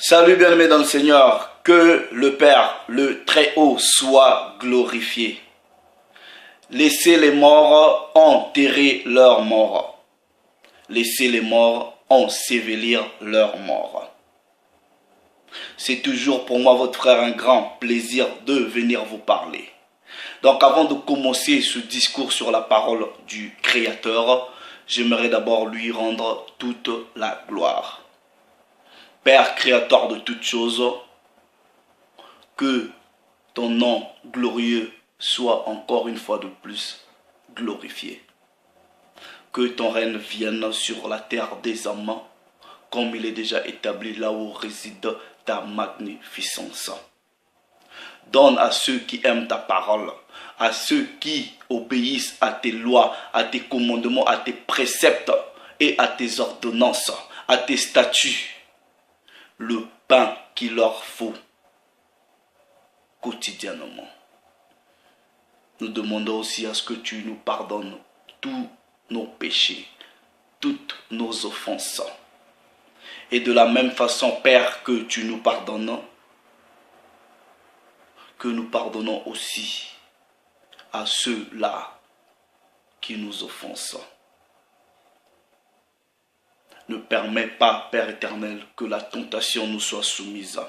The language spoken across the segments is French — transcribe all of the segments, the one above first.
Salut bien-aimés dans le Seigneur, que le Père, le Très-Haut, soit glorifié. Laissez les morts enterrer leurs morts. Laissez les morts ensevelir leurs morts. C'est toujours pour moi, votre frère, un grand plaisir de venir vous parler. Donc avant de commencer ce discours sur la parole du Créateur, j'aimerais d'abord lui rendre toute la gloire. Père créateur de toutes choses, que ton nom glorieux soit encore une fois de plus glorifié. Que ton règne vienne sur la terre des hommes, comme il est déjà établi là où réside ta magnificence. Donne à ceux qui aiment ta parole, à ceux qui obéissent à tes lois, à tes commandements, à tes préceptes et à tes ordonnances, à tes statuts, le pain qu'il leur faut quotidiennement. Nous demandons aussi à ce que tu nous pardonnes tous nos péchés, toutes nos offenses. Et de la même façon, Père, que tu nous pardonnes, que nous pardonnons aussi à ceux-là qui nous offensent. Ne permets pas, Père éternel, que la tentation nous soit soumise.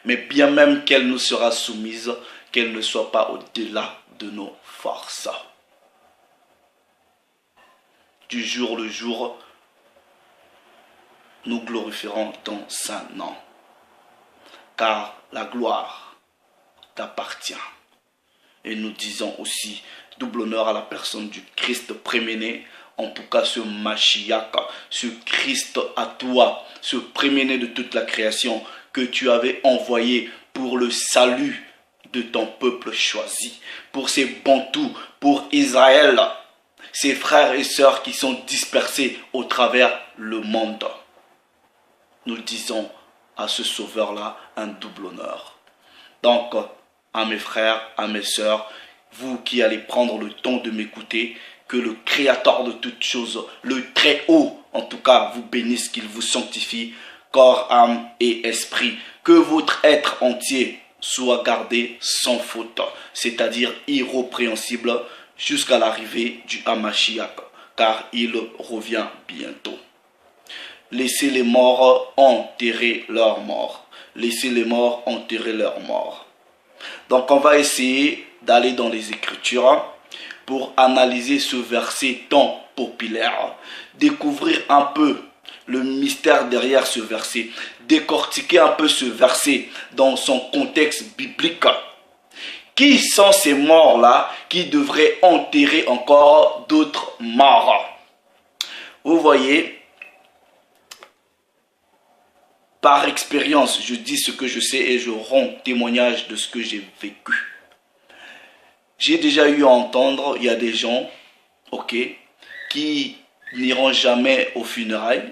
Mais bien même qu'elle nous sera soumise, qu'elle ne soit pas au-delà de nos forces. Du jour le jour, nous glorifierons ton saint nom. Car la gloire t'appartient. Et nous disons aussi double honneur à la personne du Christ préméné, en tout cas ce Mashiach, ce Christ à toi, ce préméné de toute la création que tu avais envoyé pour le salut de ton peuple choisi, pour ces Bantous, pour Israël, ces frères et sœurs qui sont dispersés au travers le monde. Nous disons à ce sauveur-là un double honneur. Donc, à mes frères, à mes sœurs, vous qui allez prendre le temps de m'écouter, que le Créateur de toutes choses, le Très-Haut, en tout cas, vous bénisse, qu'il vous sanctifie, corps, âme et esprit. Que votre être entier soit gardé sans faute, c'est-à-dire irrépréhensible, jusqu'à l'arrivée du Hamashiach, car il revient bientôt. Laissez les morts enterrer leurs morts. Laissez les morts enterrer leurs morts. Donc on va essayer d'aller dans les Écritures pour analyser ce verset tant populaire, découvrir un peu le mystère derrière ce verset, décortiquer un peu ce verset dans son contexte biblique. Qui sont ces morts-là qui devraient enterrer encore d'autres morts? Vous voyez, par expérience, je dis ce que je sais et je rends témoignage de ce que j'ai vécu. J'ai déjà eu à entendre, il y a des gens, ok, qui n'iront jamais aux funérailles,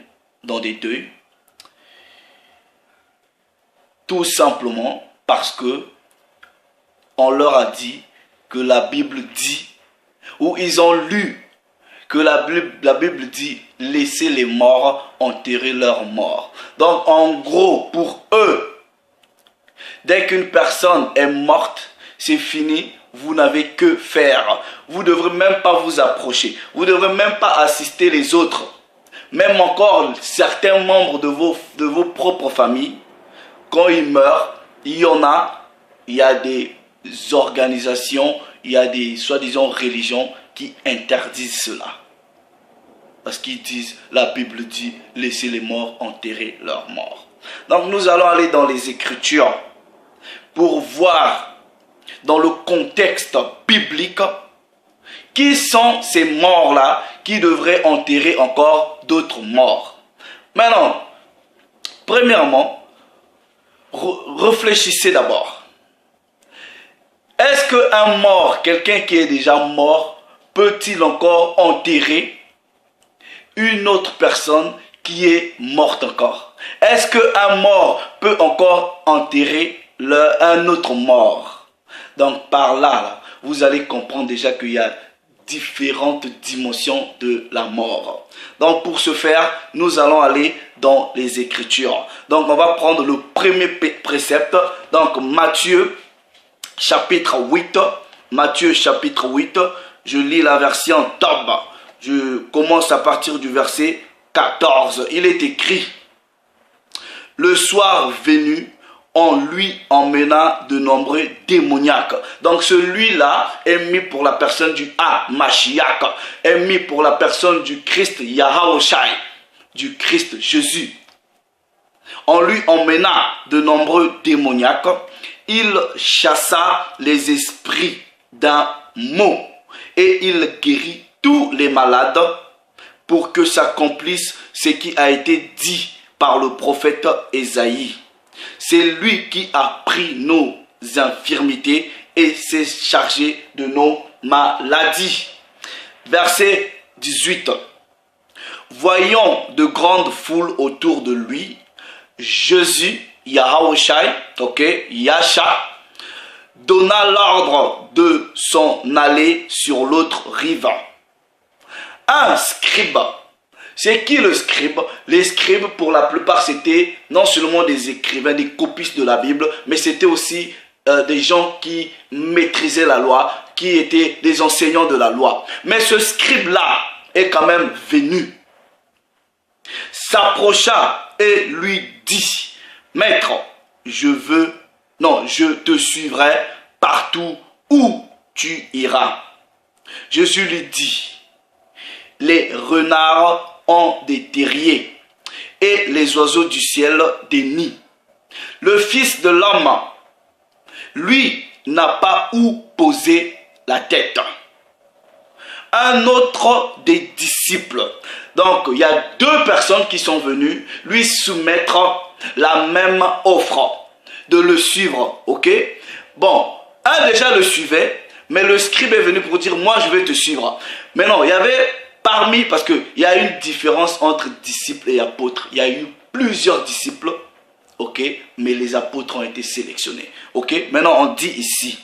dans des deuils, tout simplement parce que on leur a dit que la Bible dit, ou ils ont lu que la Bible dit, laissez les morts enterrer leurs morts. Donc en gros, pour eux, dès qu'une personne est morte, c'est fini. Vous n'avez que faire. Vous ne devrez même pas vous approcher. Vous ne devrez même pas assister les autres. Même encore certains membres de vos propres familles, quand ils meurent, il y a des organisations, il y a des soi-disant religions qui interdisent cela. Parce qu'ils disent, la Bible dit, laissez les morts enterrer leurs morts. Donc nous allons aller dans les Écritures pour voir dans le contexte biblique, qui sont ces morts-là qui devraient enterrer encore d'autres morts. Maintenant, premièrement, réfléchissez d'abord. Est-ce qu'un mort, quelqu'un qui est déjà mort, peut-il encore enterrer une autre personne qui est morte encore? Est-ce qu'un mort peut encore enterrer un autre mort? Donc par là, vous allez comprendre déjà qu'il y a différentes dimensions de la mort. Donc pour ce faire, nous allons aller dans les Écritures. Donc on va prendre le premier précepte, donc Matthieu chapitre 8. Matthieu chapitre 8, je lis la version Tob. Je commence à partir du verset 14. Il est écrit: le soir venu, on lui emmena de nombreux démoniaques. Donc celui-là est mis pour la personne du Mashiach, est mis pour la personne du Christ Yahawashi, du Christ Jésus. On lui emmena de nombreux démoniaques. Il chassa les esprits d'un mot et il guérit tous les malades pour que s'accomplisse ce qui a été dit par le prophète Ésaïe. C'est lui qui a pris nos infirmités et s'est chargé de nos maladies. Verset 18. Voyant de grandes foules autour de lui, Jésus, Yahawashi, Yasha, donna l'ordre de s'en aller sur l'autre rive. Un scribe. C'est qui le scribe? Les scribes, pour la plupart, c'était non seulement des écrivains, des copistes de la Bible, mais c'était aussi des gens qui maîtrisaient la loi, qui étaient des enseignants de la loi. Mais ce scribe-là est quand même venu, s'approcha et lui dit: Maître, je te suivrai partout où tu iras. Jésus lui dit: les renards ont des terriers et les oiseaux du ciel des nids. Le Fils de l'homme, lui, n'a pas où poser la tête. Un autre des disciples, donc il y a deux personnes qui sont venues lui soumettre la même offre de le suivre, ok? Bon, un déjà le suivait, mais le scribe est venu pour dire: moi je vais te suivre. Mais non, il y avait parmi, parce qu'il y a une différence entre disciples et apôtres. Il y a eu plusieurs disciples, ok, mais les apôtres ont été sélectionnés, ok. Maintenant on dit ici,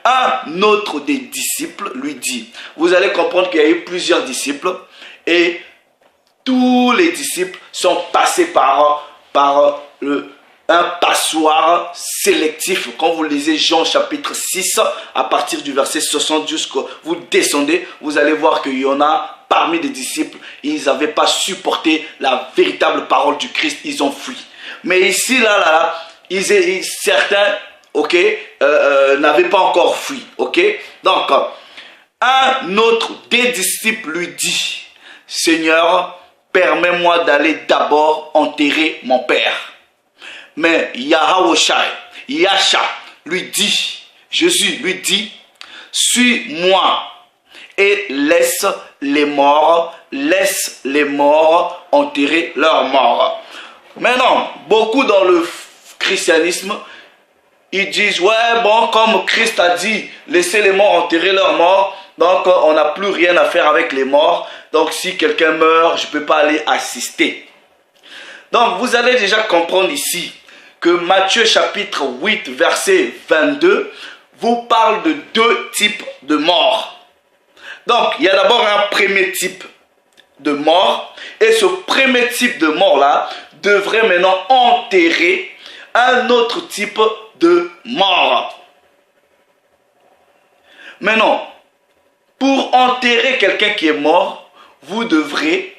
un autre des disciples lui dit, vous allez comprendre qu'il y a eu plusieurs disciples et tous les disciples sont passés par un passoire sélectif. Quand vous lisez Jean chapitre 6, à partir du verset 60 jusqu'au vous descendez, vous allez voir qu'il y en a parmi les disciples, ils n'avaient pas supporté la véritable parole du Christ, ils ont fui. Mais ici, certains, ok, n'avaient pas encore fui, ok. Donc, un autre des disciples lui dit: Seigneur, permets-moi d'aller d'abord enterrer mon père. Mais Yahawashi, Yasha, lui dit, Jésus lui dit: suis-moi et laisse les morts enterrer leurs morts. Maintenant, beaucoup dans le christianisme, ils disent: ouais, bon, comme Christ a dit, laissez les morts enterrer leurs morts, donc on n'a plus rien à faire avec les morts. Donc si quelqu'un meurt, je ne peux pas aller assister. Donc vous allez déjà comprendre ici que Matthieu chapitre 8, verset 22, vous parle de deux types de morts. Donc, il y a d'abord un premier type de mort. Et ce premier type de mort-là devrait maintenant enterrer un autre type de mort. Maintenant, pour enterrer quelqu'un qui est mort, vous devrez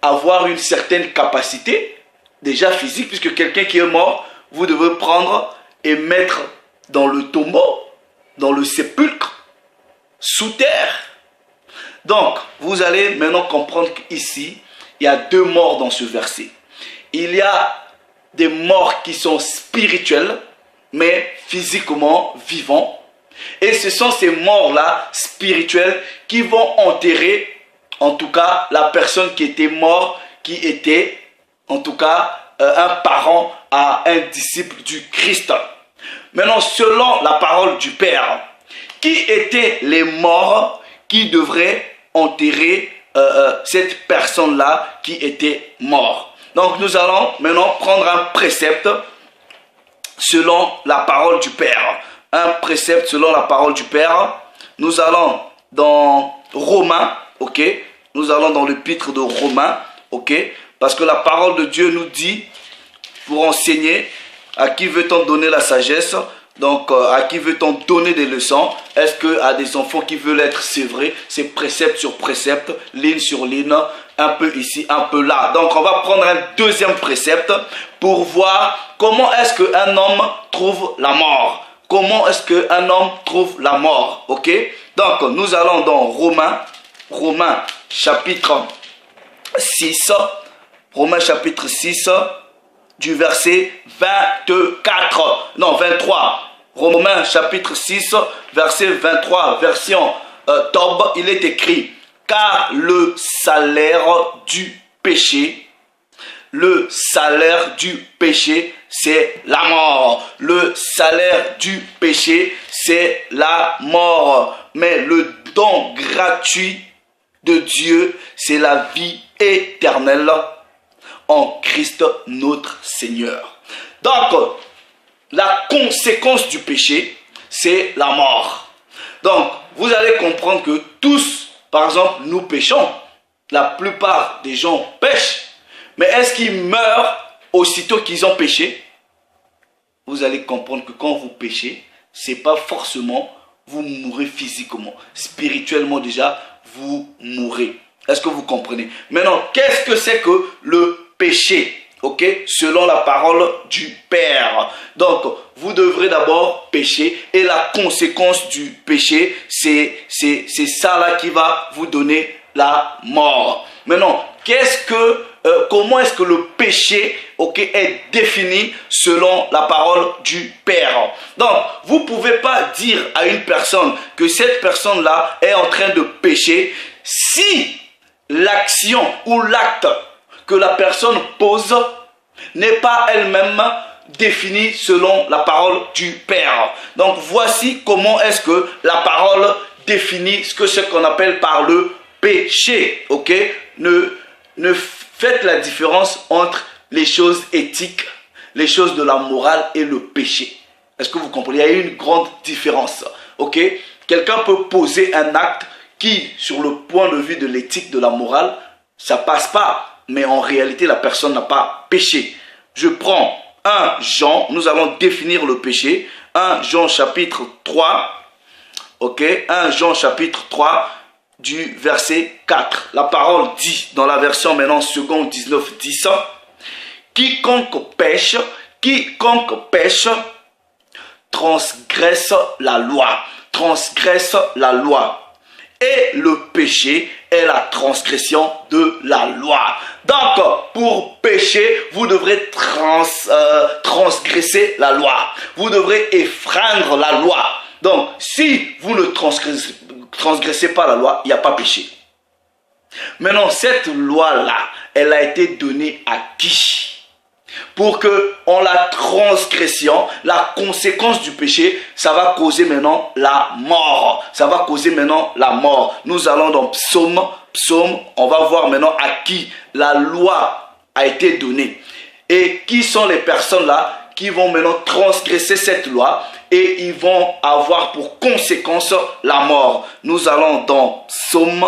avoir une certaine capacité, déjà physique, puisque quelqu'un qui est mort, vous devez prendre et mettre dans le tombeau, dans le sépulcre, sous terre. Donc, vous allez maintenant comprendre qu'ici, il y a deux morts dans ce verset. Il y a des morts qui sont spirituels, mais physiquement vivants. Et ce sont ces morts-là, spirituels, qui vont enterrer, en tout cas, la personne qui était morte, qui était, en tout cas, un parent à un disciple du Christ. Maintenant, selon la parole du Père, qui étaient les morts qui devraient enterrer cette personne-là qui était morte? Donc, nous allons maintenant prendre un précepte selon la parole du Père. Un précepte selon la parole du Père. Nous allons dans Romains, ok? Nous allons dans l'épître de Romains, ok? Parce que la parole de Dieu nous dit, pour enseigner, à qui veut-on donner la sagesse? Donc, à qui veut-on donner des leçons? Est-ce qu'à des enfants qui veulent être sévrés, c'est précepte sur précepte, ligne sur ligne, un peu ici, un peu là. Donc, on va prendre un deuxième précepte pour voir comment est-ce qu'un homme trouve la mort. Comment est-ce qu'un homme trouve la mort, ok? Donc, nous allons dans Romains chapitre 6, Romains chapitre 6, du verset 23. Romains chapitre 6, verset 23, version Tob, il est écrit: car le salaire du péché, c'est la mort. Le salaire du péché, c'est la mort. Mais le don gratuit de Dieu, c'est la vie éternelle en Christ notre Seigneur. Donc, la conséquence du péché, c'est la mort. Donc, vous allez comprendre que tous, par exemple, nous péchons. La plupart des gens pêchent. Mais est-ce qu'ils meurent aussitôt qu'ils ont péché? Vous allez comprendre que quand vous péchez, c'est pas forcément vous mourrez physiquement. Spirituellement déjà, vous mourrez. Est-ce que vous comprenez? Maintenant, qu'est-ce que c'est que le péché? Ok, selon la parole du Père. Donc, vous devrez d'abord pécher et la conséquence du péché, c'est ça là qui va vous donner la mort. Maintenant, comment est-ce que le péché, ok, est défini selon la parole du Père? Donc, vous ne pouvez pas dire à une personne que cette personne-là est en train de pécher si l'action ou l'acte que la personne pose n'est pas elle-même définie selon la parole du Père. Donc voici comment est-ce que la parole définit ce qu'on appelle par le péché. Ok? Ne faites la différence entre les choses éthiques, les choses de la morale et le péché. Est-ce que vous comprenez? Il y a une grande différence. Ok? Quelqu'un peut poser un acte qui, sur le point de vue de l'éthique, de la morale, ça passe pas. Mais en réalité, la personne n'a pas péché. Je prends 1 Jean, nous allons définir le péché. 1 Jean chapitre 3, ok, 1 Jean chapitre 3, du verset 4. La parole dit, dans la version maintenant seconde 19, 10, quiconque pêche, transgresse la loi. Transgresse la loi. Et le péché est la transgression de la loi. Donc, pour pécher, vous devrez transgresser la loi. Vous devrez effreindre la loi. Donc, si vous ne transgressez pas la loi, il n'y a pas péché. Maintenant, cette loi-là, elle a été donnée à qui? Pour que, en la transgression, la conséquence du péché, ça va causer maintenant la mort. Ça va causer maintenant la mort. Nous allons dans Psaume, on va voir maintenant à qui la loi a été donnée. Et qui sont les personnes là qui vont maintenant transgresser cette loi et ils vont avoir pour conséquence la mort. Nous allons dans Psaume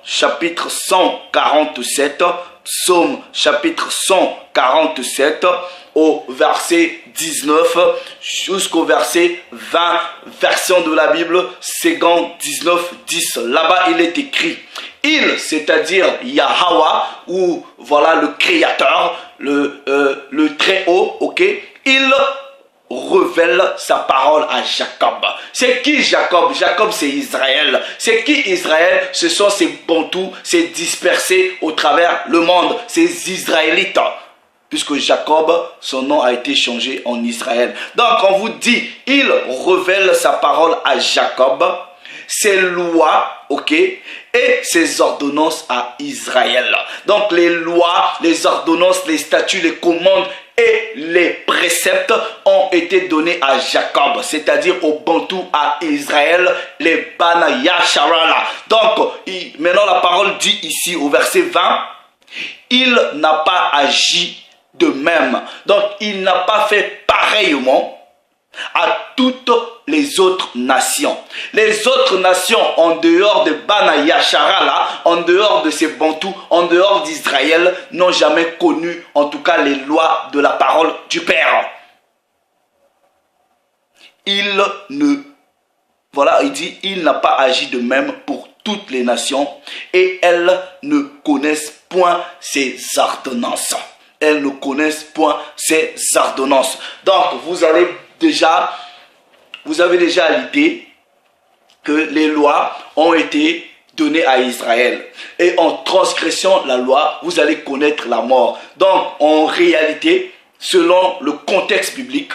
chapitre 147. Psaume chapitre 147 au verset 19 jusqu'au verset 20, version de la Bible, second 19, 10. Là-bas, il est écrit, il, c'est-à-dire Yahweh, ou voilà le Créateur, le Très-Haut, ok, il révèle sa parole à Jacob. C'est qui Jacob? Jacob, c'est Israël. C'est qui Israël? Ce sont ces bantous, ces dispersés au travers le monde, ces Israélites. Puisque Jacob, son nom a été changé en Israël. Donc, on vous dit, il révèle sa parole à Jacob, ses lois, ok, et ses ordonnances à Israël. Donc, les lois, les ordonnances, les statuts, les commandes et les préceptes ont été donnés à Jacob, c'est-à-dire au Bantou, à Israël, les Bana Yasharala. Donc, maintenant la parole dit ici au verset 20, il n'a pas agi de même. Donc, il n'a pas fait pareillement à toutes les autres nations. Les autres nations, en dehors de Bana Yachara, là, en dehors de ces Bantous, en dehors d'Israël, n'ont jamais connu, en tout cas, les lois de la parole du Père. Il dit, il n'a pas agi de même pour toutes les nations et elles ne connaissent point ses ordonnances. Elles ne connaissent point ses ordonnances. Donc, vous avez déjà l'idée que les lois ont été données à Israël. Et en transgressant la loi, vous allez connaître la mort. Donc, en réalité, selon le contexte biblique,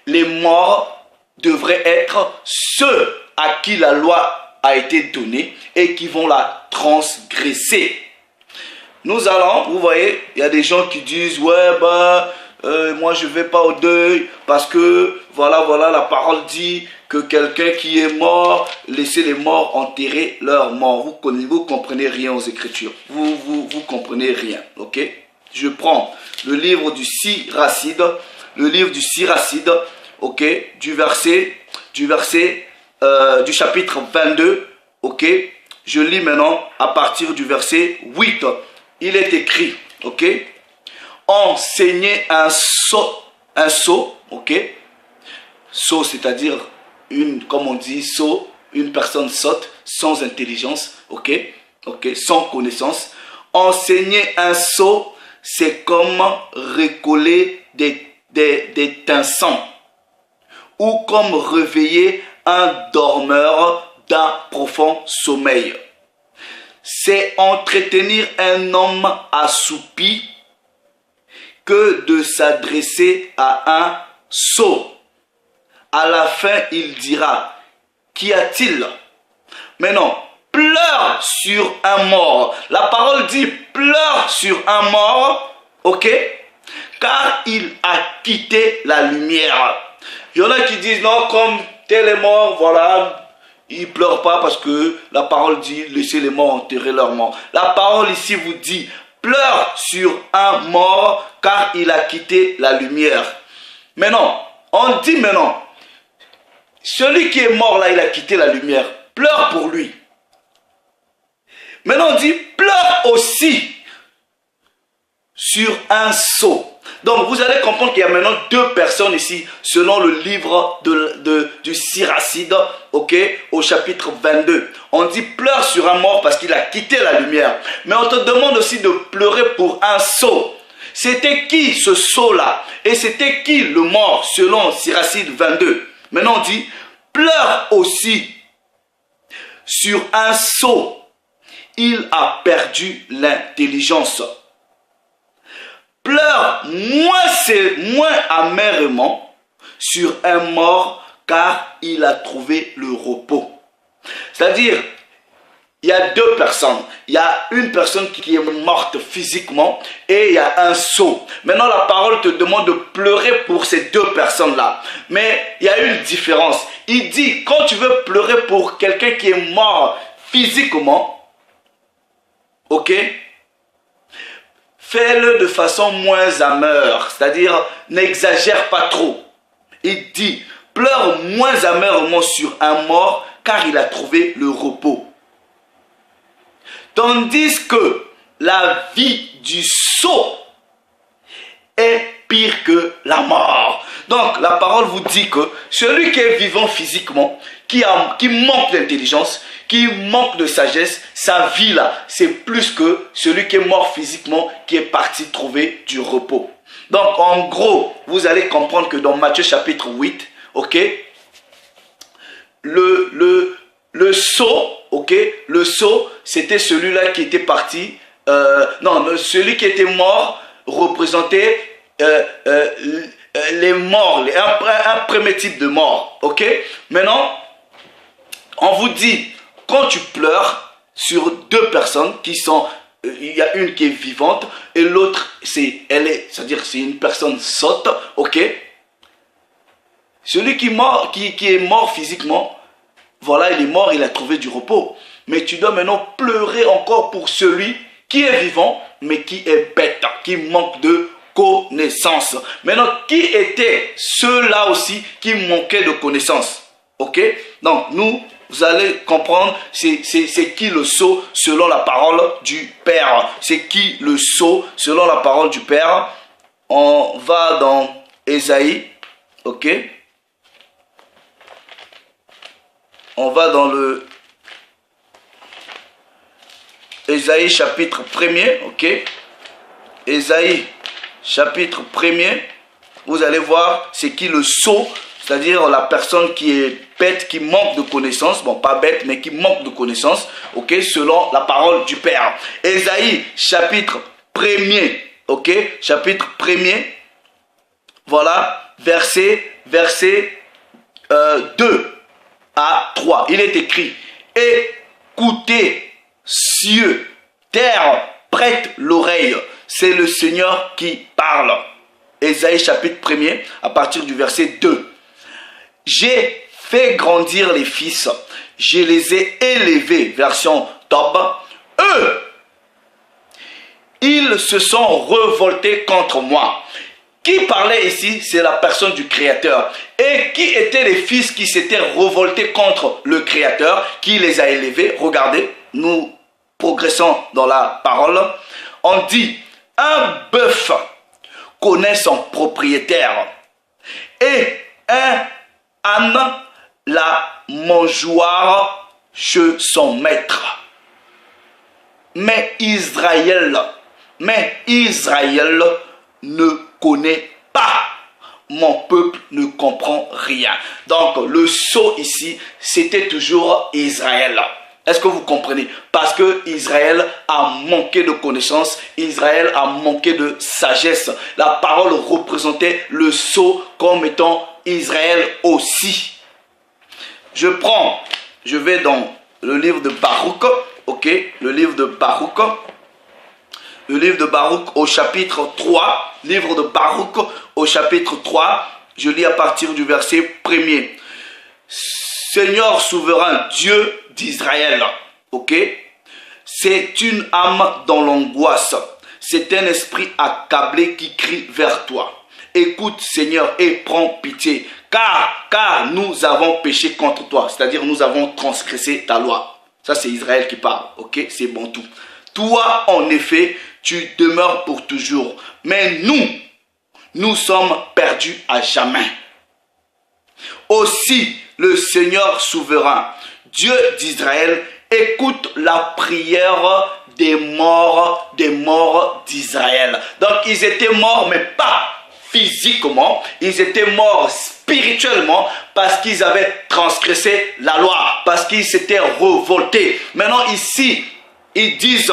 les morts devraient être ceux à qui la loi a été donnée et qui vont la transgresser. Nous allons, vous voyez, il y a des gens qui disent, ouais, moi je ne vais pas au deuil parce que, voilà, la parole dit que quelqu'un qui est mort, laissez les morts enterrer leurs morts. Vous comprenez rien aux Écritures. Vous comprenez rien, ok? Je prends le livre du Siracide, ok, du chapitre 22, ok? Je lis maintenant à partir du verset 8. Il est écrit, ok? Enseigner un sot, ok? Sot, c'est-à-dire comme on dit, sot, une personne sotte, sans intelligence, ok? Sans connaissance. Enseigner un sot, c'est comme recoller des tinsans ou comme réveiller un dormeur d'un profond sommeil. C'est entretenir un homme assoupi que de s'adresser à un sot. À la fin, il dira, qu'y a-t-il? Mais non, pleure sur un mort. La parole dit, pleure sur un mort, ok? Car il a quitté la lumière. Il y en a qui disent, non, comme tel est mort, voilà, il ne pleure pas parce que la parole dit, laissez les morts enterrer leurs morts. La parole ici vous dit, pleure sur un mort car il a quitté la lumière. Mais non, on dit maintenant, celui qui est mort là, il a quitté la lumière, pleure pour lui. Maintenant on dit, pleure aussi sur un sot. Donc vous allez comprendre qu'il y a maintenant deux personnes ici, selon le livre du Siracide, ok, au chapitre 22. On dit pleure sur un mort parce qu'il a quitté la lumière. Mais on te demande aussi de pleurer pour un sot. C'était qui ce sot-là? Et c'était qui le mort selon Siracide 22? Maintenant on dit pleure aussi sur un sot. Il a perdu l'intelligence. Pleure moins amèrement sur un mort car il a trouvé le repos. C'est-à-dire, il y a deux personnes. Il y a une personne qui est morte physiquement et il y a un sot. Maintenant, la parole te demande de pleurer pour ces deux personnes-là. Mais il y a une différence. Il dit, quand tu veux pleurer pour quelqu'un qui est mort physiquement, ok? Fais-le de façon moins amère, c'est-à-dire n'exagère pas trop. Il dit, pleure moins amèrement sur un mort car il a trouvé le repos. Tandis que la vie du sot est pire que la mort. Donc la parole vous dit que celui qui est vivant physiquement, qui manque d'intelligence, qui manque de sagesse, sa vie là, c'est plus que celui qui est mort physiquement, qui est parti trouver du repos. Donc en gros, vous allez comprendre que dans Matthieu chapitre 8, ok, le sot, ok, le sot, c'était celui-là qui était parti, celui qui était mort représentait les morts, un premier type de mort, ok. Maintenant, on vous dit, quand tu pleures sur deux personnes qui sont, il y a une qui est vivante et l'autre, c'est-à-dire c'est une personne sotte, ok. Celui qui est mort physiquement, voilà, il est mort, il a trouvé du repos. Mais tu dois maintenant pleurer encore pour celui qui est vivant, mais qui est bête, qui manque de connaissance. Maintenant, qui étaient ceux-là aussi qui manquaient de connaissance? Ok? Donc, vous allez comprendre, c'est qui le sceau selon la parole du Père. C'est qui le sceau selon la parole du Père. On va dans Ésaïe. Ok? On va dans le Ésaïe chapitre 1er. Ok? Ésaïe chapitre 1er. Vous allez voir, c'est qui le sot, c'est-à-dire la personne qui est bête, qui manque de connaissances. Bon, pas bête, mais qui manque de connaissances. Ok, selon la parole du Père. Ésaïe, chapitre 1er. Ok, chapitre 1er. Voilà, verset 2 à 3. Il est écrit, écoutez, cieux, terre, prête l'oreille. C'est le Seigneur qui parle. Ésaïe chapitre 1er, à partir du verset 2. J'ai fait grandir les fils, je les ai élevés, version Tob. Eux, ils se sont révoltés contre moi. Qui parlait ici? C'est la personne du Créateur. Et qui étaient les fils qui s'étaient révoltés contre le Créateur, qui les a élevés? Regardez, nous progressons dans la parole. On dit, un bœuf connaît son propriétaire et un âne la mangeoire chez son maître. Mais Israël ne connaît pas. Mon peuple ne comprend rien. Donc le sceau ici, c'était toujours Israël. Est-ce que vous comprenez? Parce que Israël a manqué de connaissances, Israël a manqué de sagesse. La parole représentait le sceau comme étant Israël aussi. Je vais dans le livre de Baruch, ok? Le livre de Baruch au chapitre 3, livre de Baruch au chapitre 3, je lis à partir du verset 1er. Seigneur souverain, Dieu d'Israël, ok? C'est une âme dans l'angoisse. C'est un esprit accablé qui crie vers toi. Écoute, Seigneur, et prends pitié, car nous avons péché contre toi. C'est-à-dire, nous avons transgressé ta loi. Ça, c'est Israël qui parle, ok? C'est Bantou. Toi, en effet, tu demeures pour toujours. Mais nous sommes perdus à jamais. Aussi, le Seigneur souverain, Dieu d'Israël, écoute la prière des morts d'Israël. Donc, ils étaient morts, mais pas physiquement. Ils étaient morts spirituellement parce qu'ils avaient transgressé la loi, parce qu'ils s'étaient révoltés. Maintenant, ici, ils disent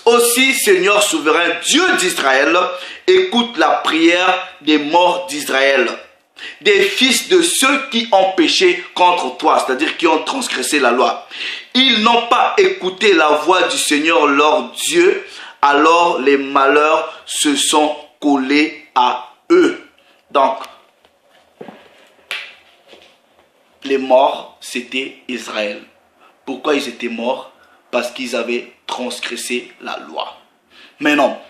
aussi, Seigneur souverain, Dieu d'Israël, écoute la prière des morts d'Israël, des fils de ceux qui ont péché contre toi, c'est-à-dire qui ont transgressé la loi. Ils n'ont pas écouté la voix du Seigneur leur Dieu, alors les malheurs se sont collés à eux. Donc, les morts, c'était Israël. Pourquoi ils étaient morts? Parce qu'ils avaient transgressé la loi. Maintenant,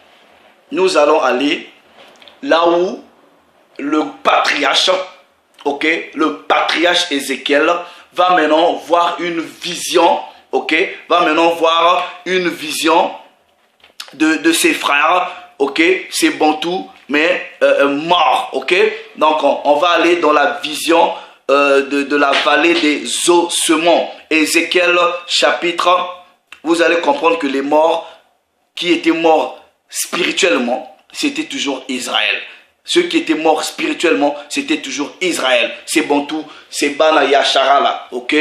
nous allons aller là où le patriarche, ok, le patriarche Ézéchiel va maintenant voir une vision, ok, va maintenant voir une vision de ses frères, ok, c'est Bantou, mais mort, ok. Donc on va aller dans la vision de la vallée des ossements. Ézéchiel chapitre, vous allez comprendre que les morts qui étaient morts spirituellement, c'était toujours Israël. Ceux qui étaient morts spirituellement, c'était toujours Israël. C'est Bantou, c'est Bana Yasharala, ok,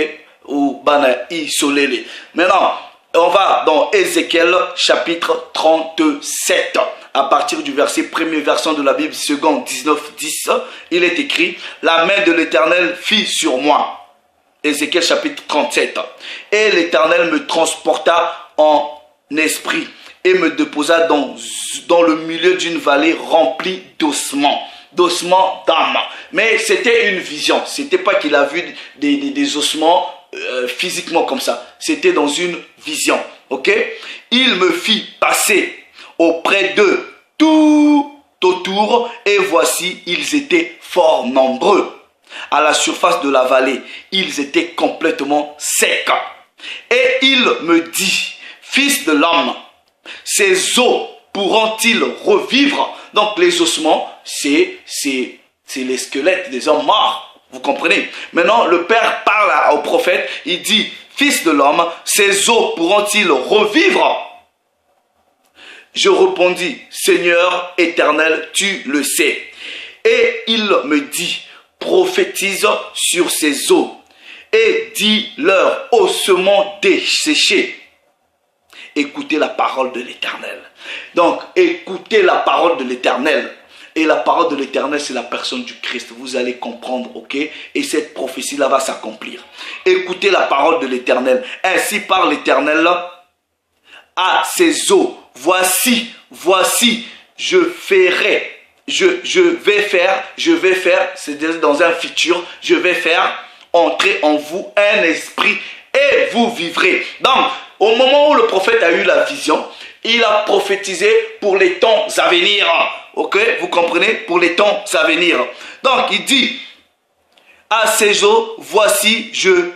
ou Bana Isolele. Maintenant, on va dans Ézéchiel chapitre 37. À partir du premier verset de la Bible, second 19-10, il est écrit, la main de l'Éternel fit sur moi. Ézéchiel chapitre 37. Et l'Éternel me transporta en esprit et me déposa dans le milieu d'une vallée remplie d'ossements d'âme. Mais c'était une vision. C'était pas qu'il a vu des ossements physiquement comme ça. C'était dans une vision. Ok? Il me fit passer auprès de tout autour, et voici, ils étaient fort nombreux. À la surface de la vallée, ils étaient complètement secs. Et il me dit, fils de l'homme, ces os pourront-ils revivre? Donc les ossements, c'est les squelettes des hommes morts. Vous comprenez? Maintenant, le Père parle au prophète, il dit, fils de l'homme, ces os pourront-ils revivre? Je répondis, Seigneur éternel, tu le sais. Et il me dit, prophétise sur ces eaux et dis-leur, ossements desséchés. Écoutez la parole de l'Éternel. Donc, écoutez la parole de l'Éternel. Et la parole de l'Éternel, c'est la personne du Christ. Vous allez comprendre, ok? Et cette prophétie-là va s'accomplir. Écoutez la parole de l'Éternel. Ainsi parle l'Éternel à ces eaux. Voici, je vais faire, c'est dans un futur, je vais faire entrer en vous un esprit et vous vivrez. Donc, au moment où le prophète a eu la vision, il a prophétisé pour les temps à venir. Ok, vous comprenez? Pour les temps à venir. Donc, il dit, à ces eaux, voici, je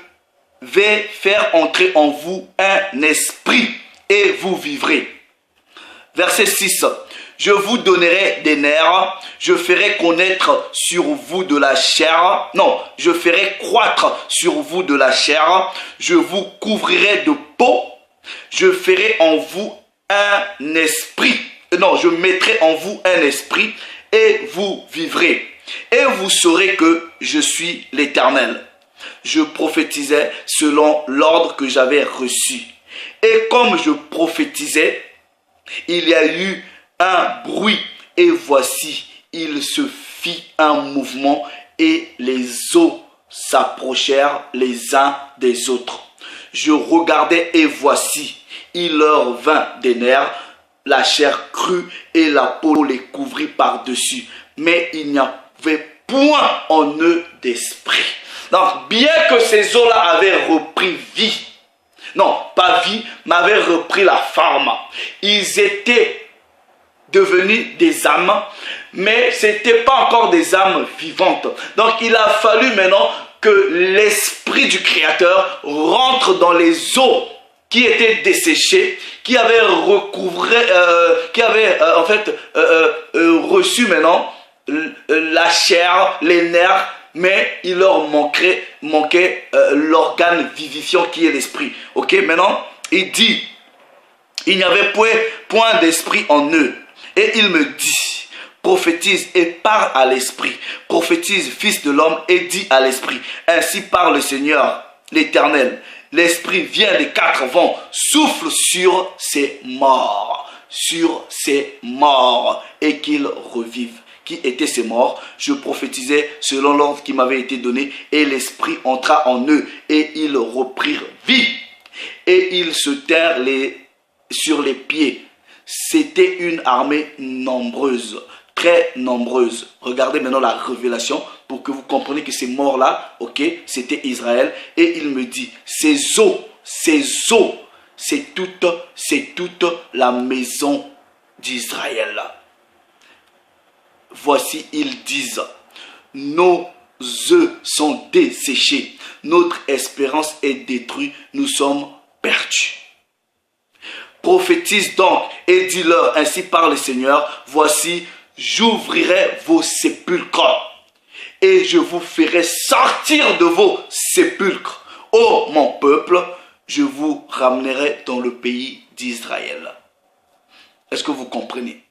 vais faire entrer en vous un esprit et vous vivrez. Verset 6. Je vous donnerai des nerfs, je ferai connaître sur vous de la chair. Non, je ferai croître sur vous de la chair. Je vous couvrirai de peau. Je ferai en vous un esprit. Non, je mettrai en vous un esprit et vous vivrez. Et vous saurez que je suis l'Éternel. Je prophétisais selon l'ordre que j'avais reçu. Et comme je prophétisais, il y a eu un bruit et voici, il se fit un mouvement et les eaux s'approchèrent les uns des autres. Je regardais et voici, il leur vint des nerfs, la chair crue et la peau les couvrit par-dessus. Mais il n'y avait point en eux d'esprit. Donc, bien que ces eaux-là avaient repris vie, non, pas vie, mais avaient repris la forme. Ils étaient devenus des âmes, mais ce n'étaient pas encore des âmes vivantes. Donc, il a fallu maintenant que l'esprit du Créateur rentre dans les eaux qui étaient desséchées, qui avaient recouvré, en fait reçu maintenant la chair, les nerfs, mais il leur manquait l'organe vivifiant qui est l'esprit. Ok, maintenant, il dit, il n'y avait point d'esprit en eux. Et il me dit, prophétise et parle à l'esprit. Prophétise, fils de l'homme, et dis à l'esprit. Ainsi parle le Seigneur, l'Éternel. L'esprit vient des quatre vents, souffle sur ces morts, et qu'ils revivent. Qui étaient ces morts? Je prophétisais selon l'ordre qui m'avait été donné, et l'esprit entra en eux, et ils reprirent vie. Et ils se tinrent sur les pieds. C'était une armée nombreuse, très nombreuse. Regardez maintenant la révélation pour que vous compreniez que ces morts-là, ok, c'était Israël. Et il me dit, ces eaux, c'est toute la maison d'Israël. Voici, ils disent, nos œufs sont desséchés, notre espérance est détruite, nous sommes perdus. Prophétise donc et dis-leur, ainsi parle le Seigneur, voici, j'ouvrirai vos sépulcres et je vous ferai sortir de vos sépulcres. Ô mon peuple, je vous ramènerai dans le pays d'Israël. Est-ce que vous comprenez?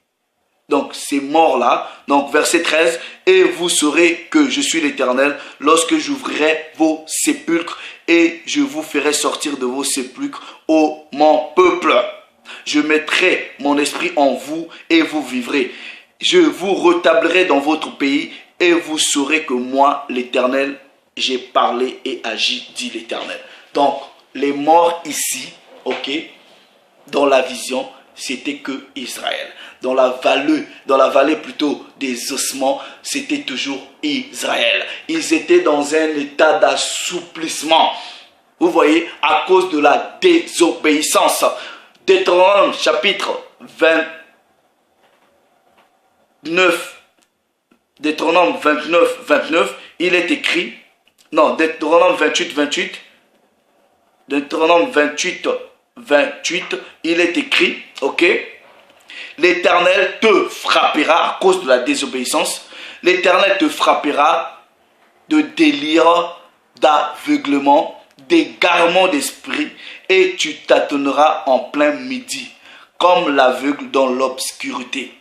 Donc, ces morts-là, donc verset 13, et vous saurez que je suis l'Éternel lorsque j'ouvrirai vos sépulcres et je vous ferai sortir de vos sépulcres, ô mon peuple. Je mettrai mon esprit en vous et vous vivrez. Je vous rétablirai dans votre pays et vous saurez que moi, l'Éternel, j'ai parlé et agi, dit l'Éternel. Donc, les morts ici, ok, dans la vision, c'était que Israël. Dans la vallée plutôt des ossements, c'était toujours Israël. Ils étaient dans un état d'assouplissement. Vous voyez, à cause de la désobéissance. Deutéronome chapitre 20, Deutéronome 29, 29, il est écrit, non, Deutéronome 28, 28, Deutéronome 28, 28, il est écrit, ok, l'Éternel te frappera à cause de la désobéissance, l'Éternel te frappera de délire, d'aveuglement, d'égarement d'esprit, et tu tâtonneras en plein midi, comme l'aveugle dans l'obscurité.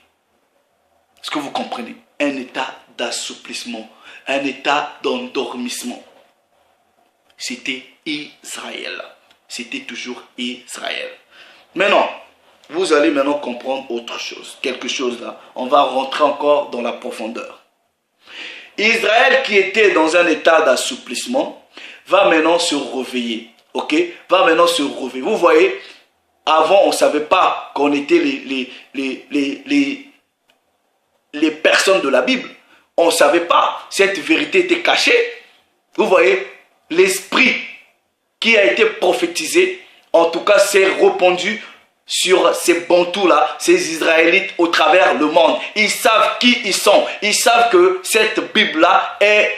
Est-ce que vous comprenez? Un état d'assouplissement, un état d'endormissement. C'était Israël. C'était toujours Israël. Maintenant, vous allez maintenant comprendre autre chose. Quelque chose là. On va rentrer encore dans la profondeur. Israël qui était dans un état d'assouplissement va maintenant se réveiller. Ok? Va maintenant se réveiller. Vous voyez, avant on ne savait pas qu'on était les personnes de la Bible. On ne savait pas. Cette vérité était cachée. Vous voyez, l'esprit qui a été prophétisé, en tout cas, s'est répandu sur ces bantous-là, ces Israélites au travers le monde. Ils savent qui ils sont. Ils savent que cette Bible-là est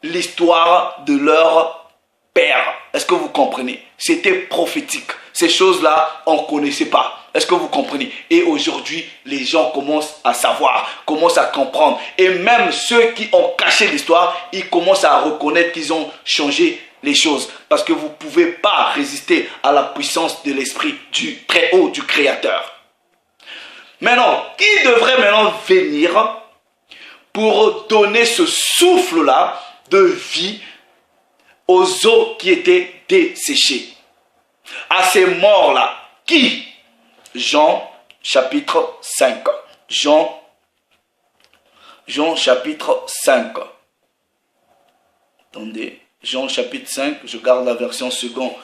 l'histoire de leur père. Est-ce que vous comprenez? C'était prophétique. Ces choses-là, on ne connaissait pas. Est-ce que vous comprenez? Et aujourd'hui, les gens commencent à savoir, commencent à comprendre. Et même ceux qui ont caché l'histoire, ils commencent à reconnaître qu'ils ont changé les choses. Parce que vous ne pouvez pas résister à la puissance de l'esprit du Très-Haut, du Créateur. Maintenant, qui devrait maintenant venir pour donner ce souffle-là de vie aux eaux qui étaient desséchées? À ces morts-là, qui? Jean chapitre 5. Jean chapitre 5. Attendez. Jean chapitre 5. Je garde la version second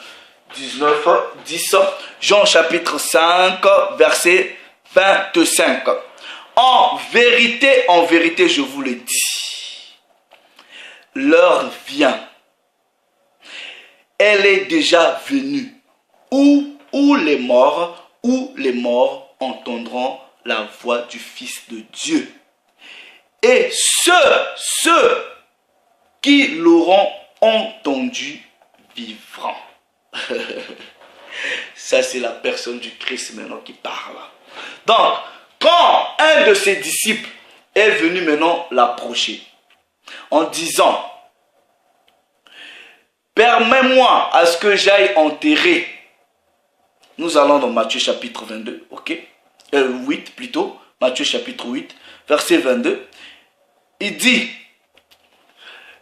19, 10. Jean chapitre 5, verset 25. En vérité, je vous le dis. L'heure vient. Elle est déjà venue. Où les morts entendront la voix du Fils de Dieu. Et ceux qui l'auront entendu vivront. Ça, c'est la personne du Christ maintenant qui parle. Donc, quand un de ses disciples est venu maintenant l'approcher, en disant, permets-moi à ce que j'aille enterrer. Nous allons dans Matthieu chapitre 22, ok? 8 plutôt, Matthieu chapitre 8, verset 22. Il dit,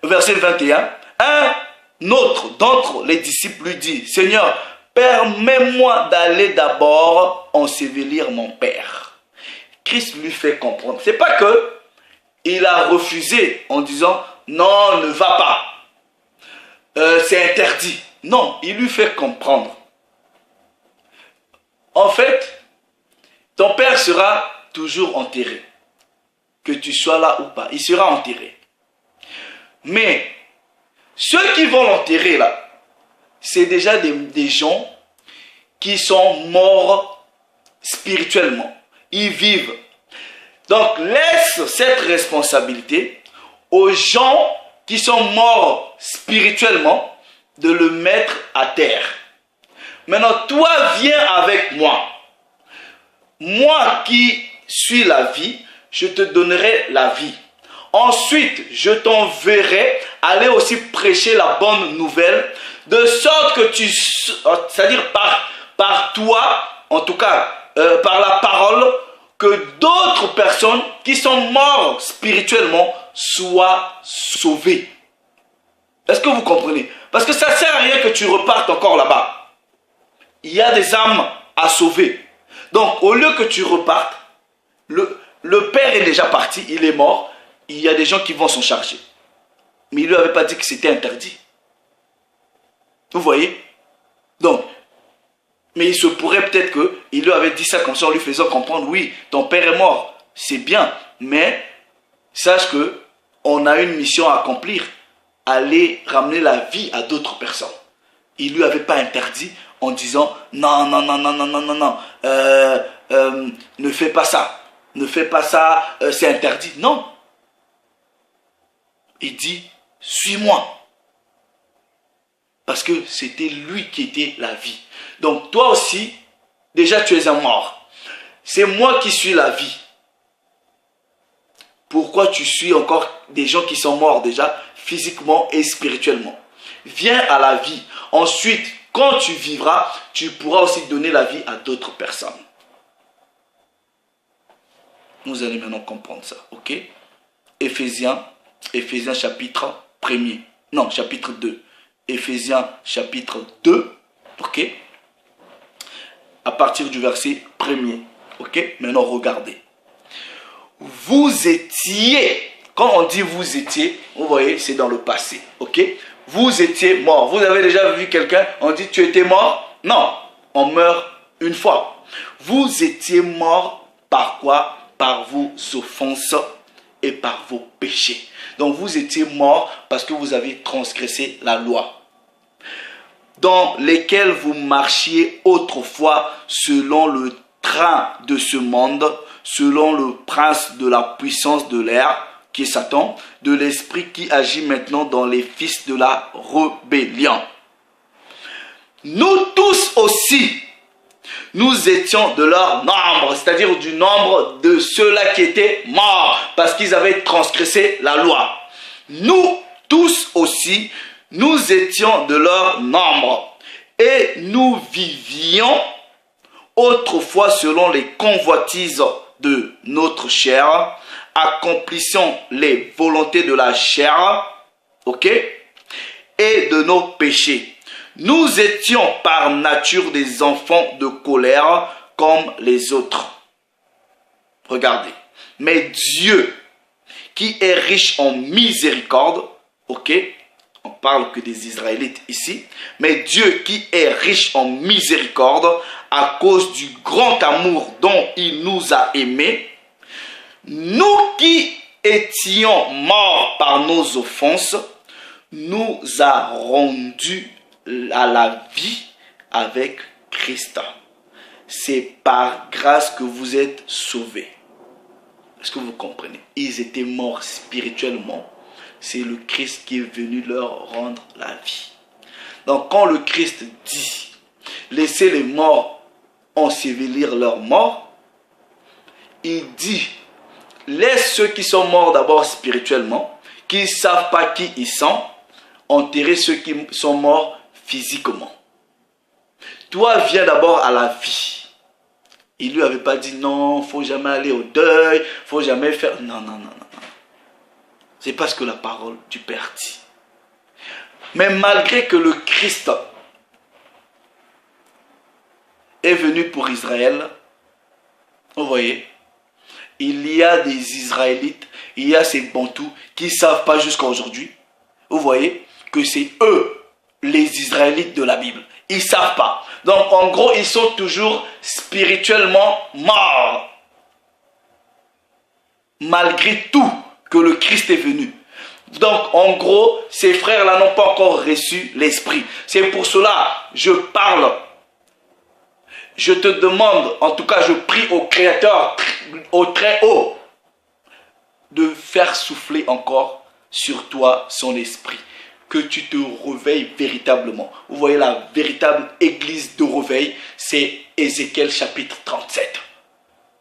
verset 21, un autre d'entre les disciples lui dit, Seigneur, permets-moi d'aller d'abord ensevelir mon Père. Christ lui fait comprendre. C'est pas que il a refusé en disant, non, ne va pas. C'est interdit. Non, il lui fait comprendre. En fait, ton père sera toujours enterré. Que tu sois là ou pas, il sera enterré. Mais ceux qui vont l'enterrer là, c'est déjà des gens qui sont morts spirituellement. Ils vivent. Donc laisse cette responsabilité aux gens qui sont morts spirituellement de le mettre à terre. Maintenant, toi, viens avec moi. Moi qui suis la vie, je te donnerai la vie. Ensuite, je t'enverrai aller aussi prêcher la bonne nouvelle, de sorte que tu, c'est-à-dire par toi, en tout cas, par la parole, que d'autres personnes qui sont mortes spirituellement soient sauvées. Est-ce que vous comprenez? Parce que ça ne sert à rien que tu repartes encore là-bas. Il y a des âmes à sauver. Donc, au lieu que tu repartes, le père est déjà parti, il est mort. Il y a des gens qui vont s'en charger. Mais il ne lui avait pas dit que c'était interdit. Vous voyez? Donc, mais il se pourrait peut-être qu'il lui avait dit ça comme ça en lui faisant comprendre, oui, ton père est mort, c'est bien, mais sache qu'on a une mission à accomplir, aller ramener la vie à d'autres personnes. Il ne lui avait pas interdit en disant, non, ne fais pas ça. ne fais pas ça, c'est interdit. Non. Il dit, suis-moi. Parce que c'était lui qui était la vie. Donc toi aussi, déjà tu es un mort. C'est moi qui suis la vie. Pourquoi tu suis encore des gens qui sont morts déjà, physiquement et spirituellement? Viens à la vie. Ensuite, quand tu vivras, tu pourras aussi donner la vie à d'autres personnes. Vous allez maintenant comprendre ça, ok? Éphésiens chapitre 1er. Non, chapitre 2. Éphésiens chapitre 2, ok? À partir du verset 1er, ok? Maintenant, regardez. Vous étiez, quand on dit vous étiez, vous voyez, c'est dans le passé, ok? Vous étiez mort. Vous avez déjà vu quelqu'un, on dit tu étais mort? Non, on meurt une fois. Vous étiez mort par quoi? Par vos offenses et par vos péchés. Donc vous étiez mort parce que vous avez transgressé la loi, dans lesquels vous marchiez autrefois selon le train de ce monde, selon le prince de la puissance de l'air, qui est Satan, de l'esprit qui agit maintenant dans les fils de la rébellion. Nous tous aussi, nous étions de leur nombre, c'est-à-dire du nombre de ceux-là qui étaient morts, parce qu'ils avaient transgressé la loi. Nous tous aussi, nous étions de leur nombre, et nous vivions autrefois selon les convoitises de notre chair, accomplissant les volontés de la chair, ok, et de nos péchés. Nous étions par nature des enfants de colère comme les autres. Regardez. Mais Dieu, qui est riche en miséricorde, ok, on parle que des Israélites ici, mais Dieu qui est riche en miséricorde, à cause du grand amour dont il nous a aimés, nous qui étions morts par nos offenses, nous a rendus à la vie avec Christ. C'est par grâce que vous êtes sauvés. Est-ce que vous comprenez? Ils étaient morts spirituellement. C'est le Christ qui est venu leur rendre la vie. Donc quand le Christ dit, laissez les morts ensevelir leurs morts, il dit, laisse ceux qui sont morts d'abord spirituellement, qui ne savent pas qui ils sont, enterrer ceux qui sont morts physiquement. Toi, viens d'abord à la vie. Il lui avait pas dit non, il ne faut jamais aller au deuil, il ne faut jamais faire... Non, non, non, non. C'est parce que la parole du Père dit. Mais malgré que le Christ est venu pour Israël, vous voyez, il y a des Israélites, il y a ces Bantous qui ne savent pas jusqu'à aujourd'hui, vous voyez, que c'est eux, les Israélites de la Bible. Ils ne savent pas. Donc en gros, ils sont toujours spirituellement morts. Malgré tout que le Christ est venu. Donc en gros, ces frères-là n'ont pas encore reçu l'Esprit. C'est pour cela, je parle. Je te demande, en tout cas je prie au Créateur, au Très-Haut, de faire souffler encore sur toi son esprit. Que tu te réveilles véritablement. Vous voyez la véritable église de réveil, c'est Ézéchiel chapitre 37.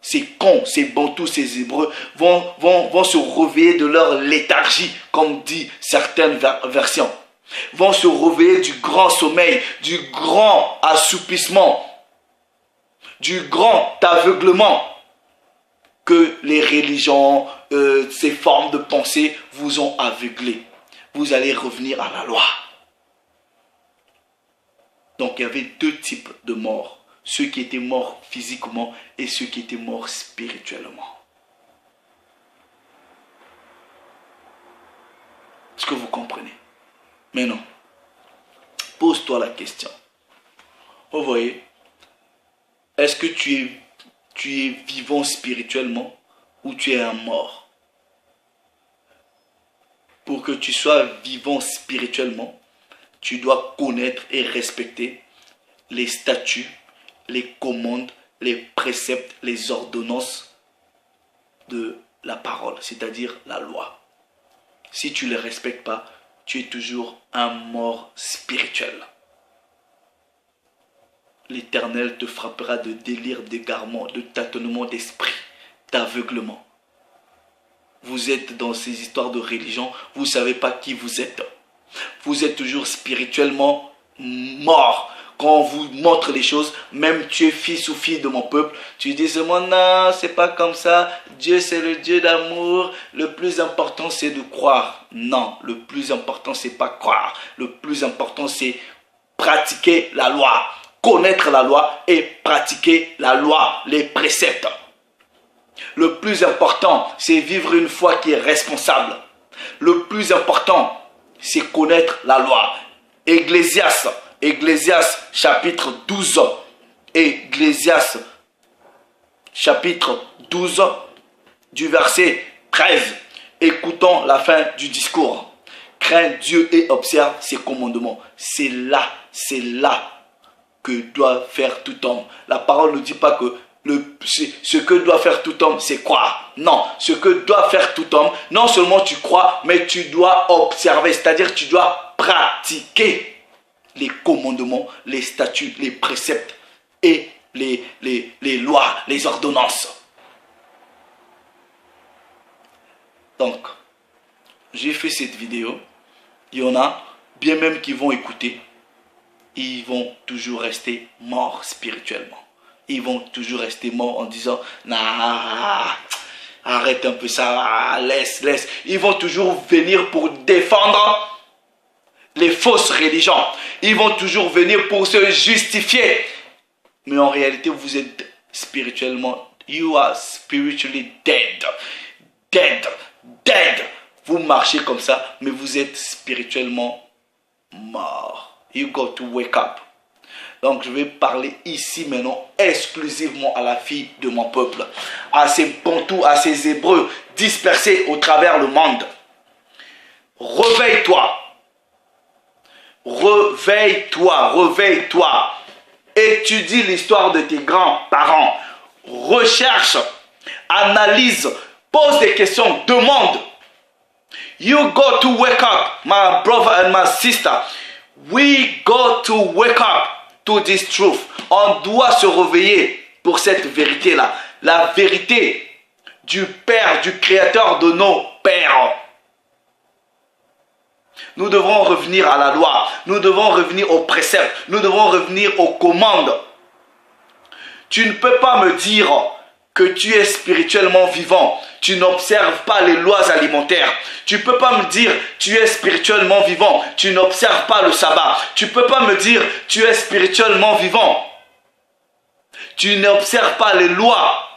Ces cons, ces bantous, ces hébreux vont se réveiller de leur léthargie, comme dit certaines versions. Vont se réveiller du grand sommeil, du grand assoupissement, du grand aveuglement que les religions, ces formes de pensée vous ont aveuglé. Vous allez revenir à la loi. Donc il y avait deux types de morts. Ceux qui étaient morts physiquement et ceux qui étaient morts spirituellement. Est-ce que vous comprenez? Mais non. Pose-toi la question. Vous voyez, est-ce que tu es vivant spirituellement ou tu es un mort? Pour que tu sois vivant spirituellement, tu dois connaître et respecter les statuts, les commandes, les préceptes, les ordonnances de la parole, c'est-à-dire la loi. Si tu ne les respectes pas, tu es toujours un mort spirituel. L'Éternel te frappera de délire, d'égarement, de tâtonnement d'esprit, d'aveuglement. Vous êtes dans ces histoires de religion, vous ne savez pas qui vous êtes. Vous êtes toujours spirituellement mort. Quand on vous montre les choses, même tu es fils ou fille de mon peuple, tu dis non, c'est pas comme ça. Dieu c'est le Dieu d'amour. Le plus important c'est de croire. Non, le plus important c'est pas croire. Le plus important c'est pratiquer la loi. Connaître la loi et pratiquer la loi, les préceptes. Le plus important, c'est vivre une foi qui est responsable. Le plus important, c'est connaître la loi. Ecclésiaste chapitre 12. Ecclésiaste chapitre 12 du verset 13. Écoutons la fin du discours. Crains Dieu et observe ses commandements. C'est là que doit faire tout homme. La parole ne dit pas que ce que doit faire tout homme, c'est croire. Non, ce que doit faire tout homme, non seulement tu crois, mais tu dois observer, c'est-à-dire tu dois pratiquer les commandements, les statuts, les préceptes et les lois, les ordonnances. Donc, j'ai fait cette vidéo. Il y en a, bien même qui vont écouter, ils vont toujours rester morts spirituellement. Ils vont toujours rester morts en disant nah, arrête un peu ça, laisse. Ils vont toujours venir pour défendre les fausses religions. Ils vont toujours venir pour se justifier. Mais en réalité, vous êtes spirituellement, you are spiritually dead. Dead. Vous marchez comme ça, mais vous êtes spirituellement mort. You got to wake up. Donc je vais parler ici maintenant exclusivement à la fille de mon peuple, à ces Bantous, à ces Hébreux dispersés au travers le monde. Réveille-toi. Étudie l'histoire de tes grands-parents. Recherche, analyse, pose des questions, demande. You got to wake up, my brother and my sister. We got to wake up to this truth. On doit se réveiller pour cette vérité-là. La vérité du Père, du Créateur de nos pères. Nous devons revenir à la loi. Nous devons revenir aux préceptes. Nous devons revenir aux commandes. Tu ne peux pas me dire que tu es spirituellement vivant. Tu n'observes pas les lois alimentaires. Tu ne peux pas me dire tu es spirituellement vivant. Tu n'observes pas le sabbat. Tu ne peux pas me dire tu es spirituellement vivant. Tu n'observes pas les lois,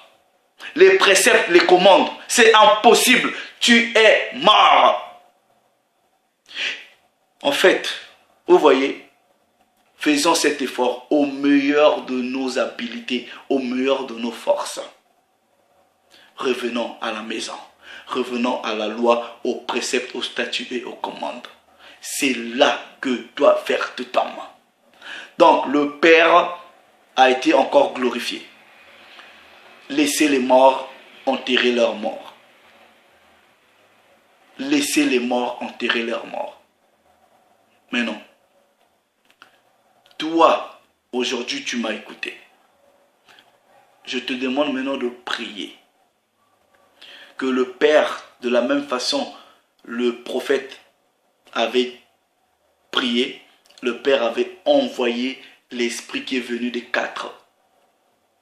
les préceptes, les commandes. C'est impossible. Tu es mort. En fait, vous voyez, faisons cet effort au meilleur de nos habiletés, au meilleur de nos forces. Revenons à la maison. Revenons à la loi, aux préceptes, aux statuts et aux commandes. C'est là que doit faire tout homme. Donc le Père a été encore glorifié. Laissez les morts enterrer leurs morts. Laissez les morts enterrer leurs morts. Mais non. Toi, aujourd'hui, tu m'as écouté. Je te demande maintenant de prier. Que le Père, de la même façon, le prophète avait prié, le Père avait envoyé l'Esprit qui est venu des quatre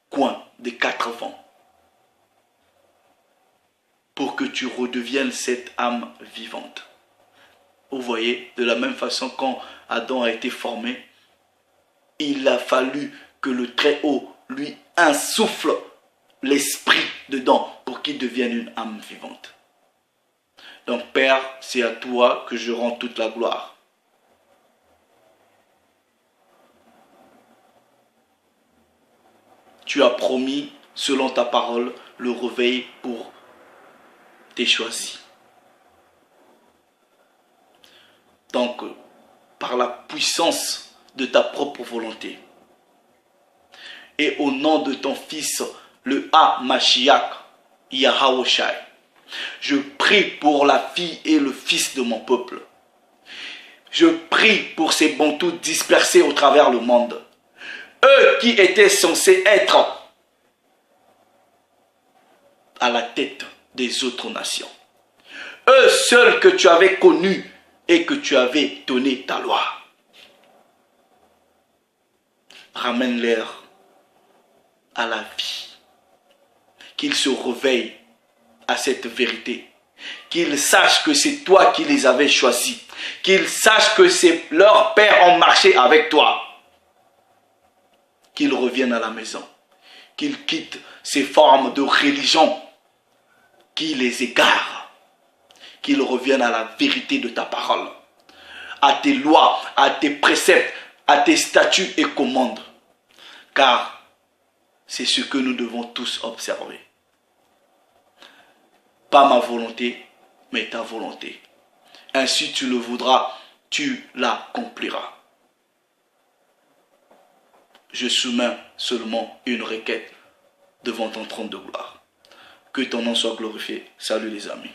coins, des quatre vents, pour que tu redeviennes cette âme vivante. Vous voyez, de la même façon, quand Adam a été formé, il a fallu que le Très-Haut lui insuffle l'esprit dedans pour qu'il devienne une âme vivante. Donc Père, c'est à toi que je rends toute la gloire. Tu as promis, selon ta parole, le réveil pour tes choisis. Donc, par la puissance de ta propre volonté, et au nom de ton Fils, le Ha-Mashiach, Yahawashi. Je prie pour la fille et le fils de mon peuple. Je prie pour ces bantous dispersés au travers le monde. Eux qui étaient censés être à la tête des autres nations. Eux seuls que tu avais connus et que tu avais donné ta loi. Ramène-les à la vie. Qu'ils se réveillent à cette vérité. Qu'ils sachent que c'est toi qui les avais choisis. Qu'ils sachent que c'est leurs pères ont marché avec toi. Qu'ils reviennent à la maison. Qu'ils quittent ces formes de religion qui les égarent. Qu'ils reviennent à la vérité de ta parole. À tes lois, à tes préceptes, à tes statuts et commandes. Car c'est ce que nous devons tous observer. Pas ma volonté, mais ta volonté. Ainsi tu le voudras, tu l'accompliras. Je soumets seulement une requête devant ton trône de gloire. Que ton nom soit glorifié. Salut les amis.